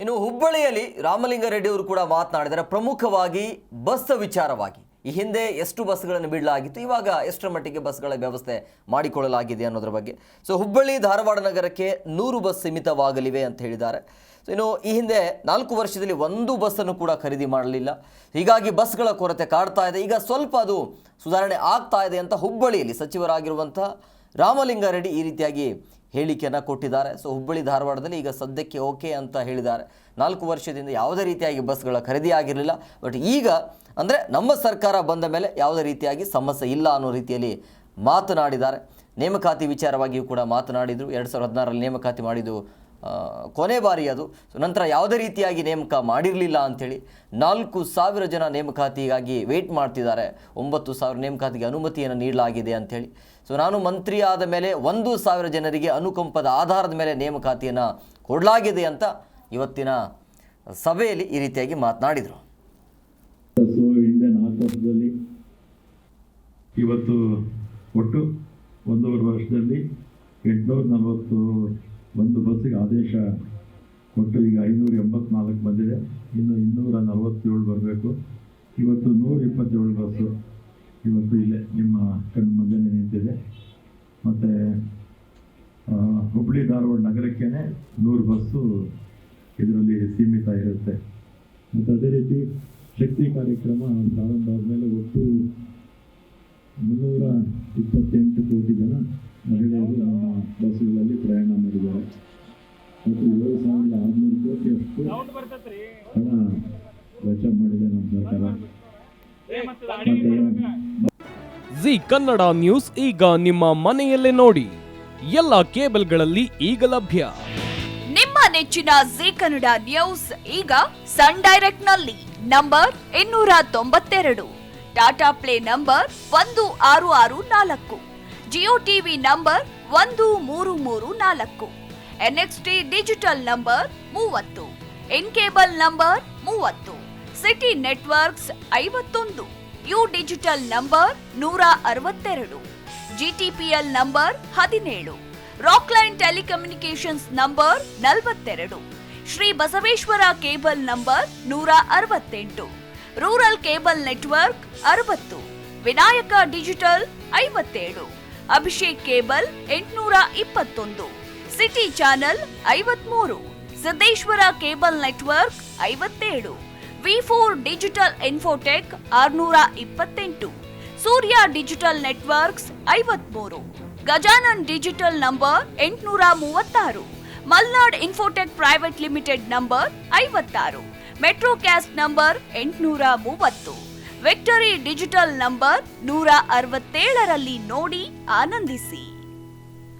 ಇನ್ನು ಹುಬ್ಬಳ್ಳಿಯಲ್ಲಿ ರಾಮಲಿಂಗಾರೆಡ್ಡಿ ಅವರು ಕೂಡ ಮಾತನಾಡಿದರೆ ಪ್ರಮುಖವಾಗಿ ಬಸ್ ವಿಚಾರವಾಗಿ ಈ ಹಿಂದೆ ಎಷ್ಟು ಬಸ್ಗಳನ್ನು ಬಿಡಲಾಗಿತ್ತು, ಇವಾಗ ಎಷ್ಟರ ಮಟ್ಟಿಗೆ ಬಸ್ಗಳ ವ್ಯವಸ್ಥೆ ಮಾಡಿಕೊಳ್ಳಲಾಗಿದೆ ಅನ್ನೋದ್ರ ಬಗ್ಗೆ. ಸೊ ಹುಬ್ಬಳ್ಳಿ ಧಾರವಾಡ ನಗರಕ್ಕೆ 100 ಬಸ್ ಸೀಮಿತವಾಗಲಿವೆ ಅಂತ ಹೇಳಿದ್ದಾರೆ. ಸೊ ಇನ್ನು ಈ ಹಿಂದೆ 4 ವರ್ಷದಲ್ಲಿ ಒಂದು ಬಸ್ಸನ್ನು ಕೂಡ ಖರೀದಿ ಮಾಡಲಿಲ್ಲ, ಹೀಗಾಗಿ ಬಸ್ಗಳ ಕೊರತೆ ಕಾಡ್ತಾ ಇದೆ. ಈಗ ಸ್ವಲ್ಪ ಅದು ಸುಧಾರಣೆ ಆಗ್ತಾ ಇದೆ ಅಂತ ಹುಬ್ಬಳ್ಳಿಯಲ್ಲಿ ಸಚಿವರಾಗಿರುವಂಥ ರಾಮಲಿಂಗಾರೆಡ್ಡಿ ಈ ರೀತಿಯಾಗಿ ಹೇಳಿಕೆಯನ್ನು ಕೊಟ್ಟಿದ್ದಾರೆ. ಸೊ ಹುಬ್ಬಳ್ಳಿ ಧಾರವಾಡದಲ್ಲಿ ಈಗ ಸದ್ಯಕ್ಕೆ ಓಕೆ ಅಂತ ಹೇಳಿದ್ದಾರೆ. 4 ವರ್ಷದಿಂದ ಯಾವುದೇ ರೀತಿಯಾಗಿ ಬಸ್ಗಳ ಖರೀದಿ ಆಗಿರಲಿಲ್ಲ, ಬಟ್ ಈಗ ಅಂದರೆ ನಮ್ಮ ಸರ್ಕಾರ ಬಂದ ಮೇಲೆ ಯಾವುದೇ ರೀತಿಯಾಗಿ ಸಮಸ್ಯೆ ಇಲ್ಲ ಅನ್ನೋ ರೀತಿಯಲ್ಲಿ ಮಾತನಾಡಿದ್ದಾರೆ. ನೇಮಕಾತಿ ವಿಚಾರವಾಗಿಯೂ ಕೂಡ ಮಾತನಾಡಿದರು. 2016ರಲ್ಲಿ ನೇಮಕಾತಿ ಮಾಡಿದ್ದು ಕೊನೆ ಬಾರಿ ಅದು. ಸೊ ನಂತರ ಯಾವುದೇ ರೀತಿಯಾಗಿ ನೇಮಕ ಮಾಡಿರಲಿಲ್ಲ ಅಂಥೇಳಿ 4,000 ಜನ ನೇಮಕಾತಿಗಾಗಿ ವೆಯ್ಟ್ ಮಾಡ್ತಿದ್ದಾರೆ. 9,000 ನೇಮಕಾತಿಗೆ ಅನುಮತಿಯನ್ನು ನೀಡಲಾಗಿದೆ ಅಂಥೇಳಿ. ಸೊ ನಾನು ಮಂತ್ರಿ ಆದ ಮೇಲೆ 1,000 ಜನರಿಗೆ ಅನುಕಂಪದ ಆಧಾರದ ಮೇಲೆ ನೇಮಕಾತಿಯನ್ನು ಕೊಡಲಾಗಿದೆ ಅಂತ ಇವತ್ತಿನ ಸಭೆಯಲ್ಲಿ ಈ ರೀತಿಯಾಗಿ ಮಾತನಾಡಿದರು. ಹಿಂದೆ 4 ವರ್ಷದಲ್ಲಿ ಇವತ್ತು ಒಟ್ಟು 1.5 ವರ್ಷದಲ್ಲಿ 841 ಬಸ್ಸಿಗೆ ಆದೇಶ ಕೊಟ್ಟು ಈಗ 584 ಬಂದಿದೆ. ಇನ್ನು 247 ಬರಬೇಕು. ಇವತ್ತು 127 ಬಸ್ಸು ಇವತ್ತು ಇಲ್ಲೇ ನಿಮ್ಮ ಕಣ್ಣು ಮುಂದೆ ನಿಂತಿದೆ. ಮತ್ತು ಹುಬ್ಬಳ್ಳಿ ಧಾರವಾಡ ನಗರಕ್ಕೇ 100 ಬಸ್ಸು ಇದರಲ್ಲಿ ಸೀಮಿತ ಇರುತ್ತೆ. ಮತ್ತು ಅದೇ ರೀತಿ ಶಕ್ತಿ ಕಾರ್ಯಕ್ರಮ ಪ್ರಾರಂಭ ಆದಮೇಲೆ ಒಟ್ಟು 328 ಕೋಟಿ ಜನ ಮಹಿಳೆಯರು ನಮ್ಮ ಬಸ್ಸುಗಳಲ್ಲಿ ಪ್ರಯಾಣ ಮಾಡಿದ್ದಾರೆ. ಮತ್ತು 7,600 ಕೋಟಿಯಷ್ಟು ಹಣ ವೆಚ್ಚ ಮಾಡಿದೆ ನಮ್ಮ ಸರ್ಕಾರ. ಜಿ ಕನ್ನಡ ನ್ಯೂಸ್ ಈಗ ನಿಮ್ಮ ಮನೆಯಲ್ಲೇ ನೋಡಿ, ಎಲ್ಲ ಕೇಬಲ್ಗಳಲ್ಲಿ ಈಗ ಲಭ್ಯ. ನಿಮ್ಮ ನೆಚ್ಚಿನ ಜಿ ಕನ್ನಡ ನ್ಯೂಸ್ ಈಗ ಸನ್ ಡೈರೆಕ್ಟ್ ನಲ್ಲಿ number 292, Tata Play number 1664, Jio TV number 1334, NXT digital number 30, in cable number 30, city networks 51, U digital number 162, GTPL number 17, Rockline telecommunications number 42, Shri Basaveshwara cable number 168, rural cable network 60, Vinayaka digital 57, Abhishek cable 821, city channel 53, Siddeshwara cable network 57, ವಿ4 digital infotech 628, Surya digital networks 53, Gajanan digital number 836, Malnad infotech private limited number 56, Metrocast number 830, victory digital number 167ರಲ್ಲಿ ನೋಡಿ ಆನಂದಿಸಿ.